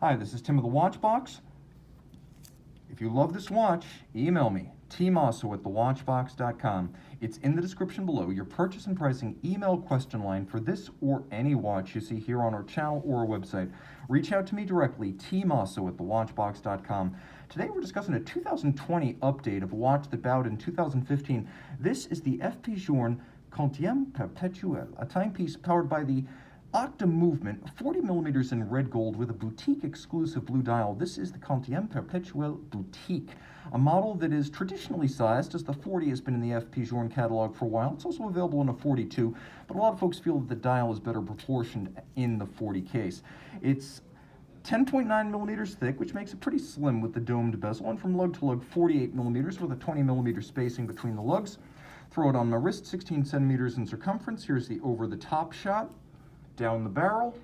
Hi, this is Tim of the Watchbox. If you love this watch, email me, tmosso at thewatchbox.com. It's in the description below, your purchase and pricing email question line for this or any watch you see here on our channel or our website. Reach out to me directly, tmosso at thewatchbox.com. Today we're discussing a 2020 update of a watch that bowed in 2015. This is the FP Journe Quantieme Perpetuel, a timepiece powered by the Octa movement, 40 millimeters in red gold with a boutique exclusive blue dial. This is the Quantieme Perpetuel Boutique, a model that is traditionally sized, as the 40 has been in the FP Journe catalog for a while. It's also available in a 42, but a lot of folks feel that the dial is better proportioned in the 40 case. It's 10.9 millimeters thick, which makes it pretty slim with the domed bezel, and from lug to lug 48 millimeters with a 20 millimeter spacing between the lugs. Throw it on my wrist, 16 centimeters in circumference. Here's the over-the-top shot. Down the barrel,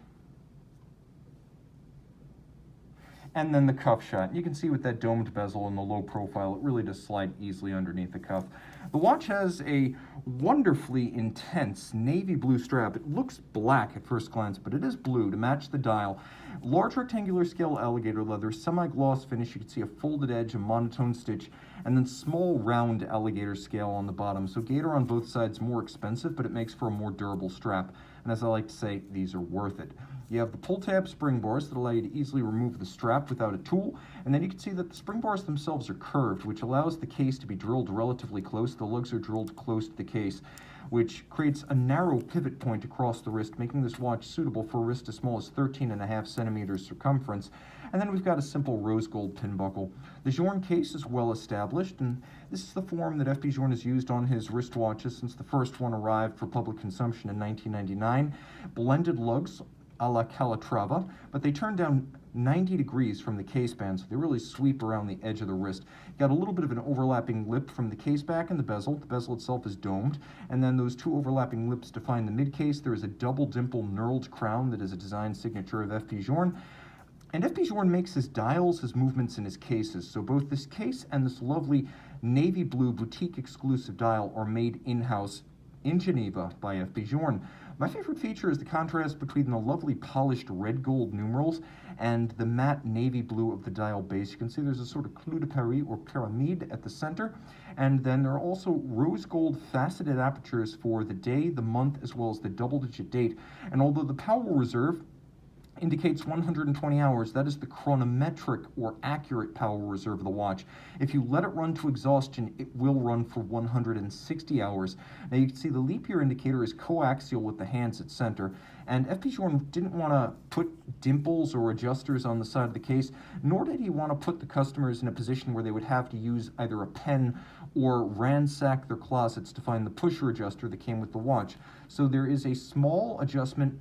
and then the cuff shot. You can see with that domed bezel and the low profile, it really does slide easily underneath the cuff. The watch has a wonderfully intense navy blue strap. It looks black at first glance, but it is blue to match the dial. Large rectangular scale alligator leather, semi-gloss finish. You can see a folded edge, a monotone stitch, and then small round alligator scale on the bottom. So gator on both sides, more expensive, but it makes for a more durable strap. And as I like to say, these are worth it. You have the pull tab spring bars that allow you to easily remove the strap without a tool. And then you can see that the spring bars themselves are curved, which allows the case to be drilled relatively close. The lugs are drilled close to the case, which creates a narrow pivot point across the wrist, making this watch suitable for a wrist as small as 13.5 centimeters circumference. And then we've got a simple rose gold pin buckle. The Journe case is well established, and this is the form that FP Journe has used on his wristwatches since the first one arrived for public consumption in 1999. Blended lugs a la Calatrava, but they turn down 90 degrees from the case band, so they really sweep around the edge of the wrist. Got a little bit of an overlapping lip from the case back and the bezel. The bezel itself is domed, and then those two overlapping lips define the mid case. There is a double dimple knurled crown that is a design signature of FP Journe. And FP Journe makes his dials, his movements, and his cases. So both this case and this lovely navy blue boutique exclusive dial are made in-house in Geneva by FP Journe. My favorite feature is the contrast between the lovely polished red gold numerals and the matte navy blue of the dial base. You can see there's a sort of clou de Paris or pyramide at the center, and then there are also rose gold faceted apertures for the day, the month, as well as the double-digit date. And although the power reserve indicates 120 hours, that is the chronometric or accurate power reserve of the watch. If you let it run to exhaustion, it will run for 160 hours. Now you can see the leap year indicator is coaxial with the hands at center, and FP Journe didn't want to put dimples or adjusters on the side of the case, nor did he want to put the customers in a position where they would have to use either a pen or ransack their closets to find the pusher adjuster that came with the watch. So there is a small adjustment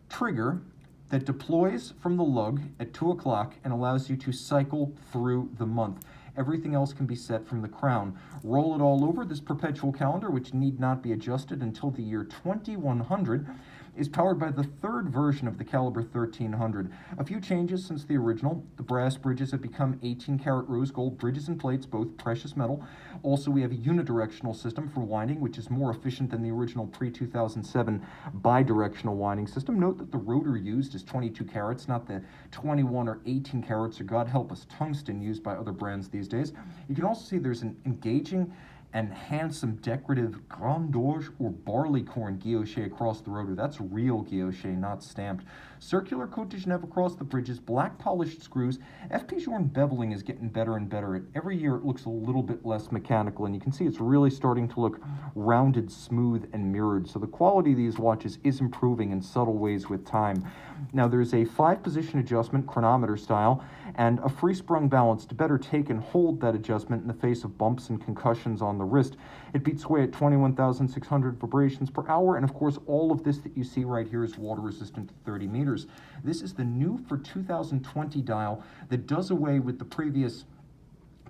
trigger that deploys from the lug at 2 o'clock and allows you to cycle through the month. Everything else can be set from the crown. Roll it all over. This perpetual calendar, which need not be adjusted until the year 2100, is powered by the third version of the caliber 1300. A few changes since the original. The brass bridges have become 18-karat rose gold bridges and plates, both precious metal. Also, we have a unidirectional system for winding, which is more efficient than the original pre-2007 bidirectional winding system. Note that the rotor used is 22 carats, not the 21 or 18 carats, or God help us, tungsten used by other brands these days. You can also see there's an engaging and handsome decorative Grand d'Orge or barleycorn guilloche across the rotor. That's real guilloche, not stamped. Circular Côte de Genève across the bridges, black polished screws. FP Journe beveling is getting better and better. Every year it looks a little bit less mechanical, and you can see it's really starting to look rounded, smooth, and mirrored. So the quality of these watches is improving in subtle ways with time. Now there's a 5-position adjustment, chronometer style, and a free-sprung balance to better take and hold that adjustment in the face of bumps and concussions on the wrist. It beats away at 21,600 vibrations per hour, and of course all of this that you see right here is water resistant to 30 meters. This is the new for 2020 dial that does away with the previous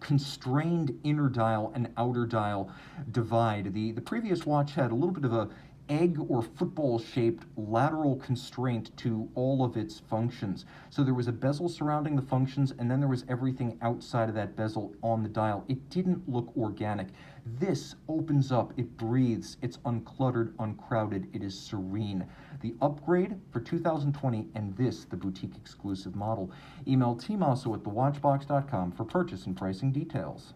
constrained inner dial and outer dial divide. The previous watch had a little bit of a egg or football-shaped lateral constraint to all of its functions. So there was a bezel surrounding the functions, and then there was everything outside of that bezel on the dial. It didn't look organic. This opens up, it breathes, it's uncluttered, uncrowded, it is serene. The upgrade for 2020, and this, the boutique exclusive model. Email tmosso@thewatchbox.com for purchase and pricing details.